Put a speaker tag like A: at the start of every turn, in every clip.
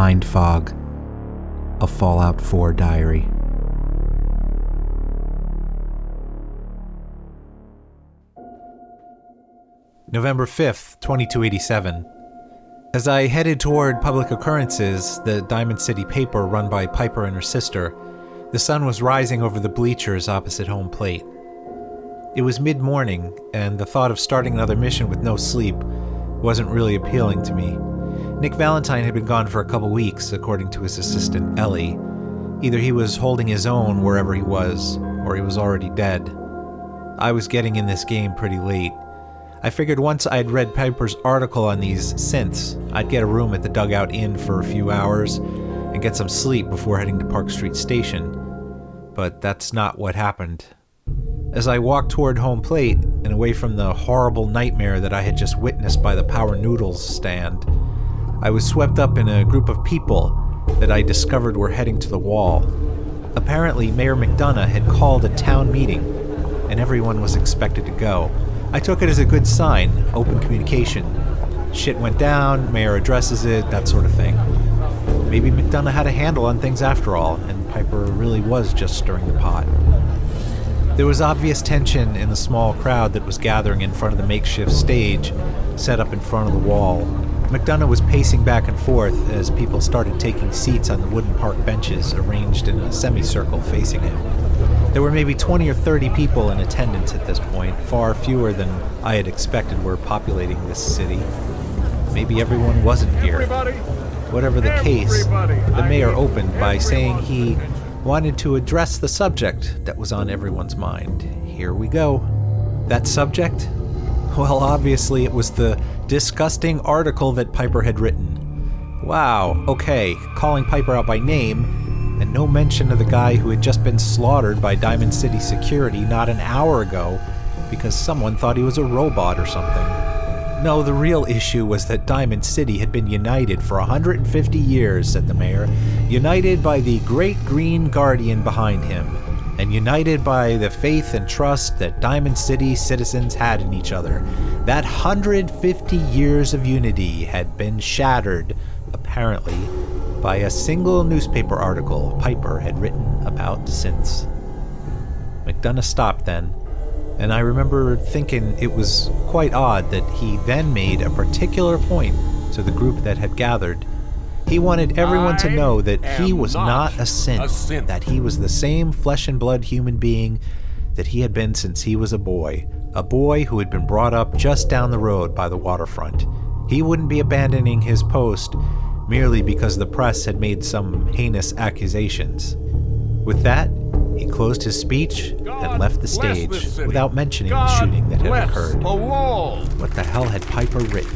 A: Mind Fog, a Fallout 4 diary. November 5th, 2287. As I headed toward Public Occurrences, the Diamond City paper run by Piper and her sister, the sun was rising over the bleachers opposite home plate. It was mid-morning, and the thought of starting another mission with no sleep wasn't really appealing to me. Nick Valentine had been gone for a couple weeks, according to his assistant Ellie. Either he was holding his own wherever he was, or he was already dead. I was getting in this game pretty late. I figured once I'd read Piper's article on these synths, I'd get a room at the Dugout Inn for a few hours and get some sleep before heading to Park Street Station. But that's not what happened. As I walked toward home plate and away from the horrible nightmare that I had just witnessed by the Power Noodles stand, I was swept up in a group of people that I discovered were heading to the wall. Apparently, Mayor McDonough had called a town meeting, and everyone was expected to go. I took it as a good sign, open communication. Shit went down, mayor addresses it, that sort of thing. Maybe McDonough had a handle on things after all, and Piper really was just stirring the pot. There was obvious tension in the small crowd that was gathering in front of the makeshift stage set up in front of the wall. McDonough was pacing back and forth as people started taking seats on the wooden park benches arranged in a semicircle facing him. There were maybe 20 or 30 people in attendance at this point, far fewer than I had expected were populating this city. Maybe everyone wasn't here. Whatever the case, the mayor opened by saying he wanted to address the subject that was on everyone's mind. Here we go. That subject? Well, obviously it was the disgusting article that Piper had written. Wow, okay, calling Piper out by name, and no mention of the guy who had just been slaughtered by Diamond City security not an hour ago because someone thought he was a robot or something. No, the real issue was that Diamond City had been united for 150 years, said the mayor, united by the great green guardian behind him, and united by the faith and trust that Diamond City citizens had in each other. That 150 years of unity had been shattered, apparently, by a single newspaper article Piper had written about synths. McDonough stopped then, and I remember thinking it was quite odd that he then made a particular point to the group that had gathered. He wanted everyone to know that he was not a synth, that he was the same flesh and blood human being that he had been since he was a boy who had been brought up just down the road by the waterfront. He wouldn't be abandoning his post merely because the press had made some heinous accusations. With that, he closed his speech and left the stage without mentioning the shooting that had occurred. What the hell had Piper written?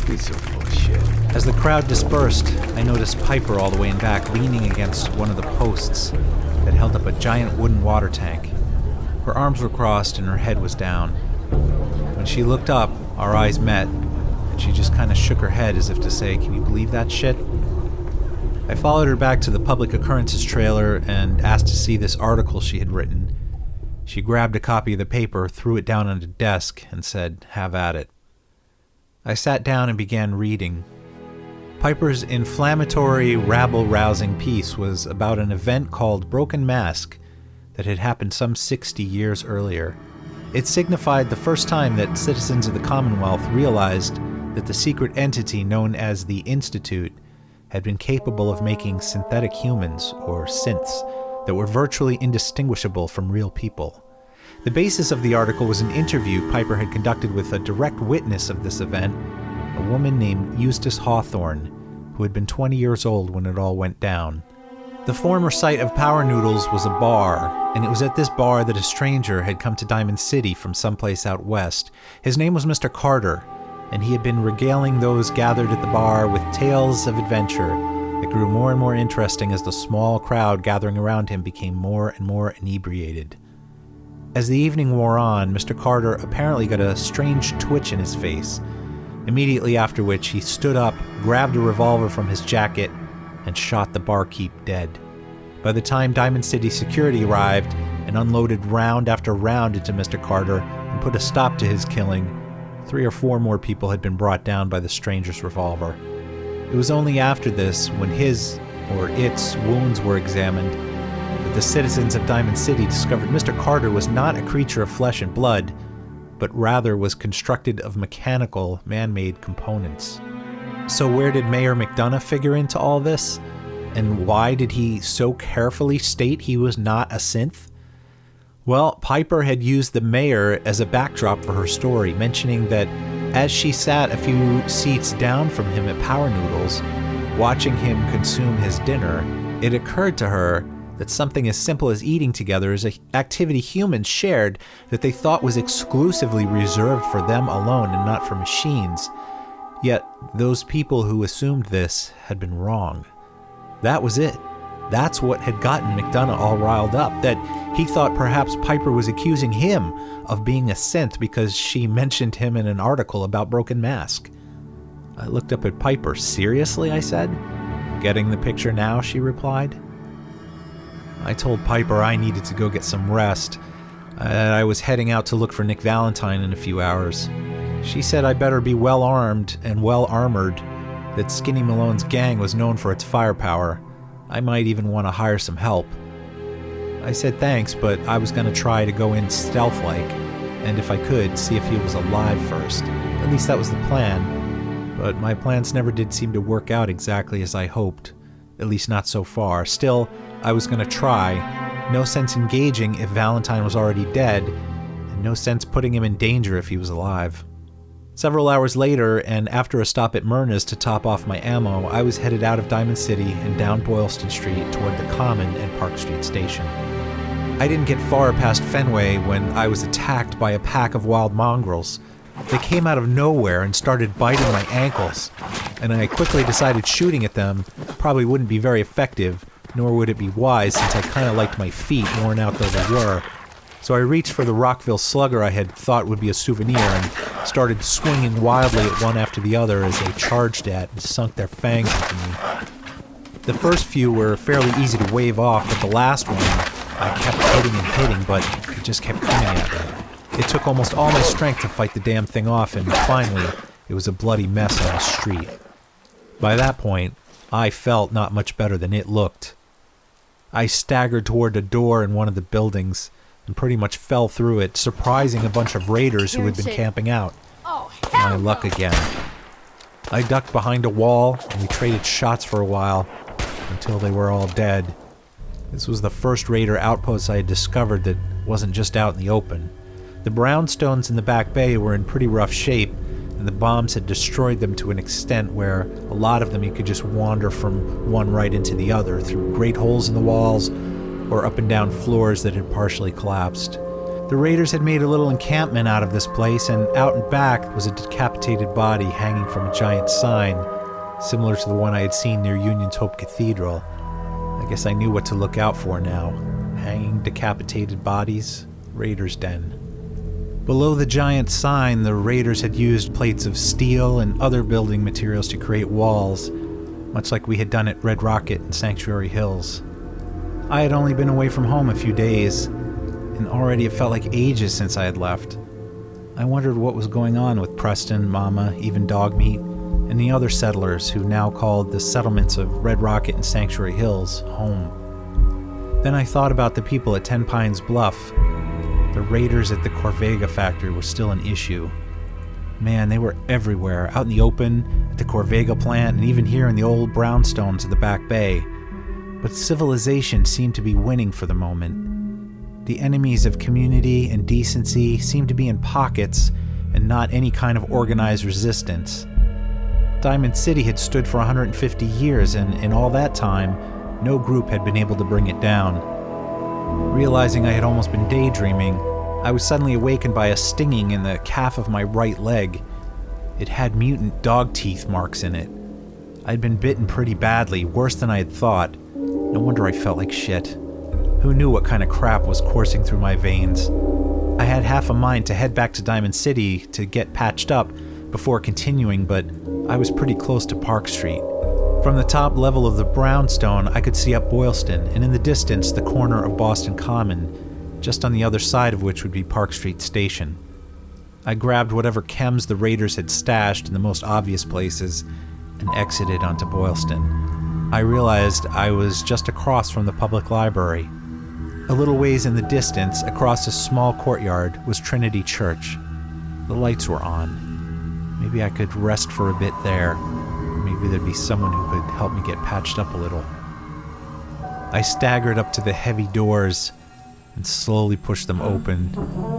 B: He's so full of shit.
A: As the crowd dispersed, I noticed Piper all the way in back leaning against one of the posts that held up a giant wooden water tank. Her arms were crossed and her head was down. When she looked up, our eyes met, and she just kind of shook her head as if to say, "Can you believe that shit?" I followed her back to the Public Occurrences trailer and asked to see this article she had written. She grabbed a copy of the paper, threw it down on the desk, and said, "Have at it." I sat down and began reading. Piper's inflammatory, rabble-rousing piece was about an event called Broken Mask that had happened some 60 years earlier. It signified the first time that citizens of the Commonwealth realized that the secret entity known as the Institute had been capable of making synthetic humans, or synths, that were virtually indistinguishable from real people. The basis of the article was an interview Piper had conducted with a direct witness of this event, a woman named Eustace Hawthorne, who had been 20 years old when it all went down. The former site of Power Noodles was a bar, and it was at this bar that a stranger had come to Diamond City from someplace out west. His name was Mr. Carter, and he had been regaling those gathered at the bar with tales of adventure that grew more and more interesting as the small crowd gathering around him became more and more inebriated. As the evening wore on, Mr. Carter apparently got a strange twitch in his face, immediately after which he stood up, grabbed a revolver from his jacket, and shot the barkeep dead. By the time Diamond City security arrived and unloaded round after round into Mr. Carter and put a stop to his killing, 3 or 4 more people had been brought down by the stranger's revolver. It was only after this, when his, or its, wounds were examined, that the citizens of Diamond City discovered Mr. Carter was not a creature of flesh and blood, but rather was constructed of mechanical, man-made components. So where did Mayor McDonough figure into all this? And why did he so carefully state he was not a synth? Well, Piper had used the mayor as a backdrop for her story, mentioning that as she sat a few seats down from him at Power Noodles, watching him consume his dinner, it occurred to her that something as simple as eating together is an activity humans shared that they thought was exclusively reserved for them alone and not for machines. Yet those people who assumed this had been wrong. That was it. That's what had gotten McDonough all riled up, that he thought perhaps Piper was accusing him of being a synth because she mentioned him in an article about Broken Mask. I looked up at Piper. Seriously, I said. Getting the picture now, she replied. I told Piper I needed to go get some rest. I was heading out to look for Nick Valentine in a few hours. She said I better be well-armed and well-armored, that Skinny Malone's gang was known for its firepower. I might even want to hire some help. I said thanks, but I was going to try to go in stealth-like, and if I could, see if he was alive first. At least that was the plan. But my plans never did seem to work out exactly as I hoped. At least not so far. Still, I was going to try. No sense engaging if Valentine was already dead, and no sense putting him in danger if he was alive. Several hours later, and after a stop at Myrna's to top off my ammo, I was headed out of Diamond City and down Boylston Street toward the Common and Park Street Station. I didn't get far past Fenway when I was attacked by a pack of wild mongrels. They came out of nowhere and started biting my ankles, and I quickly decided shooting at them probably wouldn't be very effective, nor would it be wise since I kind of liked my feet, worn out though they were. So I reached for the Rockville slugger I had thought would be a souvenir and started swinging wildly at one after the other as they charged at and sunk their fangs into me. The first few were fairly easy to wave off, but the last one I kept hitting, but it just kept coming at me. It took almost all my strength to fight the damn thing off, and finally, it was a bloody mess on the street. By that point, I felt not much better than it looked. I staggered toward a door in one of the buildings, and pretty much fell through it, surprising a bunch of raiders who had been camping out. My luck again. I ducked behind a wall, and we traded shots for a while, until they were all dead. This was the first raider outpost I had discovered that wasn't just out in the open. The brownstones in the back bay were in pretty rough shape, and the bombs had destroyed them to an extent where a lot of them you could just wander from one right into the other, through great holes in the walls, or up and down floors that had partially collapsed. The raiders had made a little encampment out of this place, and out and back was a decapitated body hanging from a giant sign, similar to the one I had seen near Union's Hope Cathedral. I guess I knew what to look out for now. Hanging decapitated bodies, Raiders' Den. Below the giant sign, the raiders had used plates of steel and other building materials to create walls, much like we had done at Red Rocket and Sanctuary Hills. I had only been away from home a few days, and already it felt like ages since I had left. I wondered what was going on with Preston, Mama, even Dogmeat, and the other settlers who now called the settlements of Red Rocket and Sanctuary Hills home. Then I thought about the people at Ten Pines Bluff. The raiders at the Corvega factory were still an issue. Man, they were everywhere, out in the open, at the Corvega plant, and even here in the old brownstones of the Back Bay. But civilization seemed to be winning for the moment. The enemies of community and decency seemed to be in pockets and not any kind of organized resistance. Diamond City had stood for 150 years, and in all that time, no group had been able to bring it down. Realizing I had almost been daydreaming, I was suddenly awakened by a stinging in the calf of my right leg. It had mutant dog teeth marks in it. I'd been bitten pretty badly, worse than I had thought. No wonder I felt like shit. Who knew what kind of crap was coursing through my veins? I had half a mind to head back to Diamond City to get patched up before continuing, but I was pretty close to Park Street. From the top level of the brownstone, I could see up Boylston, and in the distance, the corner of Boston Common, just on the other side of which would be Park Street Station. I grabbed whatever chems the raiders had stashed in the most obvious places, and exited onto Boylston. I realized I was just across from the public library. A little ways in the distance, across a small courtyard, was Trinity Church. The lights were on. Maybe I could rest for a bit there. Maybe there'd be someone who could help me get patched up a little. I staggered up to the heavy doors and slowly pushed them open.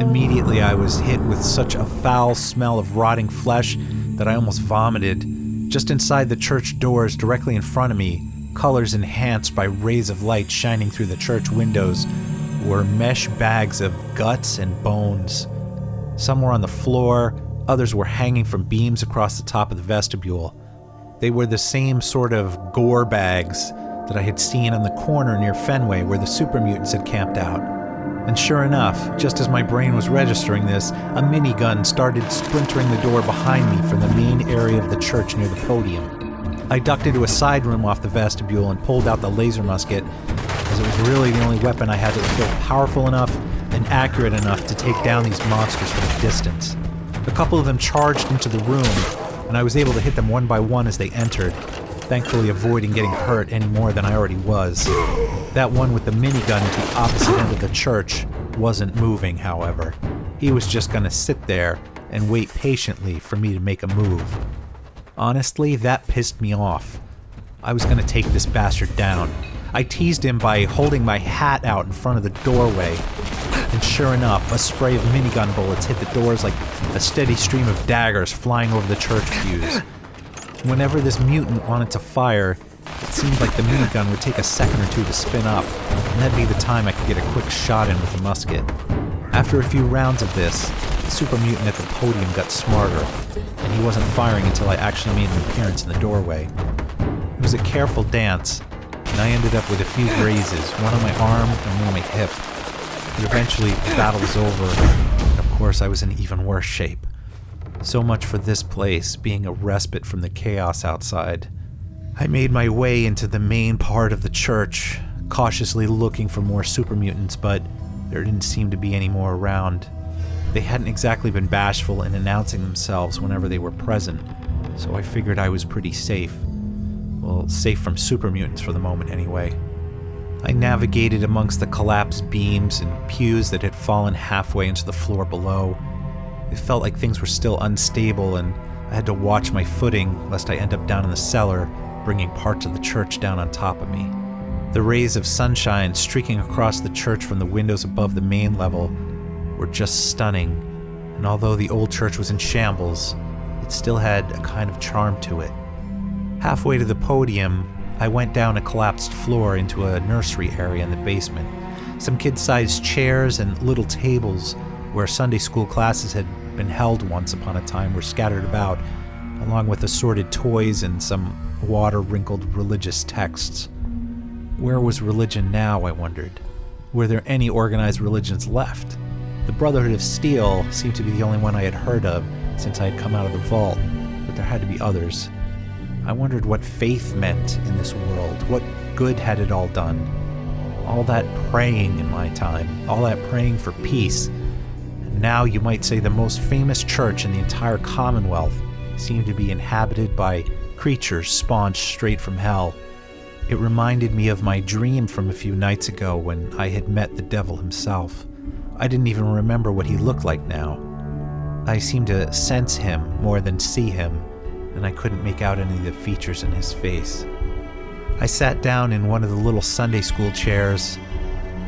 A: Immediately I was hit with such a foul smell of rotting flesh that I almost vomited. Just inside the church doors, directly in front of me, colors enhanced by rays of light shining through the church windows, were mesh bags of guts and bones. Some were on the floor, others were hanging from beams across the top of the vestibule. They were the same sort of gore bags that I had seen on the corner near Fenway where the super mutants had camped out. And sure enough, just as my brain was registering this, a minigun started splintering the door behind me from the main area of the church near the podium. I ducked into a side room off the vestibule and pulled out the laser musket, as it was really the only weapon I had that was both powerful enough and accurate enough to take down these monsters from a distance. A couple of them charged into the room, and I was able to hit them one by one as they entered, thankfully avoiding getting hurt any more than I already was. That one with the minigun at the opposite end of the church wasn't moving, however. He was just gonna sit there and wait patiently for me to make a move. Honestly, that pissed me off. I was gonna take this bastard down. I teased him by holding my hat out in front of the doorway, and sure enough, a spray of minigun bullets hit the doors like a steady stream of daggers flying over the church pews. Whenever this mutant wanted to fire, it seemed like the minigun would take a second or two to spin up, and that'd be the time I could get a quick shot in with the musket. After a few rounds of this, the super mutant at the podium got smarter, and he wasn't firing until I actually made an appearance in the doorway. It was a careful dance, and I ended up with a few grazes, one on my arm and one on my hip. But eventually, the battle was over, and of course I was in even worse shape. So much for this place being a respite from the chaos outside. I made my way into the main part of the church, cautiously looking for more super mutants, but there didn't seem to be any more around. They hadn't exactly been bashful in announcing themselves whenever they were present, so I figured I was pretty safe. Well, safe from super mutants for the moment anyway. I navigated amongst the collapsed beams and pews that had fallen halfway into the floor below. It felt like things were still unstable, and I had to watch my footing lest I end up down in the cellar, bringing parts of the church down on top of me. The rays of sunshine streaking across the church from the windows above the main level were just stunning, and although the old church was in shambles, it still had a kind of charm to it. Halfway to the podium, I went down a collapsed floor into a nursery area in the basement. Some kid-sized chairs and little tables where Sunday school classes had been held once upon a time were scattered about, along with assorted toys and some water-wrinkled religious texts. Where was religion now, I wondered? Were there any organized religions left? The Brotherhood of Steel seemed to be the only one I had heard of since I had come out of the vault, but there had to be others. I wondered what faith meant in this world. What good had it all done? All that praying in my time, all that praying for peace. And now you might say the most famous church in the entire Commonwealth seemed to be inhabited by creatures spawned straight from hell. It reminded me of my dream from a few nights ago when I had met the devil himself. I didn't even remember what he looked like now. I seemed to sense him more than see him, and I couldn't make out any of the features in his face. I sat down in one of the little Sunday school chairs,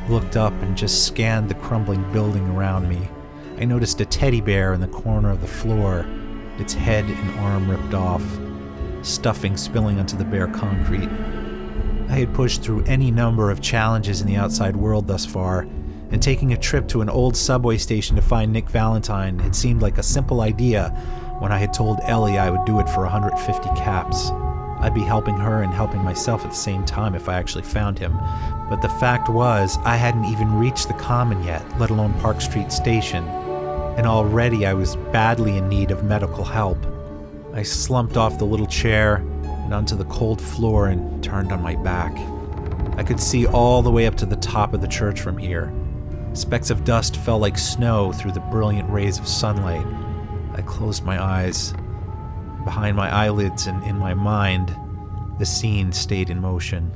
A: looked up and just scanned the crumbling building around me. I noticed a teddy bear in the corner of the floor, its head and arm ripped off, stuffing spilling onto the bare concrete. I had pushed through any number of challenges in the outside world thus far, and taking a trip to an old subway station to find Nick Valentine had seemed like a simple idea when I had told Ellie I would do it for 150 caps. I'd be helping her and helping myself at the same time if I actually found him. But the fact was, I hadn't even reached the Common yet, let alone Park Street Station, and already I was badly in need of medical help. I slumped off the little chair and onto the cold floor and turned on my back. I could see all the way up to the top of the church from here. Specks of dust fell like snow through the brilliant rays of sunlight. I closed my eyes. Behind my eyelids and in my mind, the scene stayed in motion.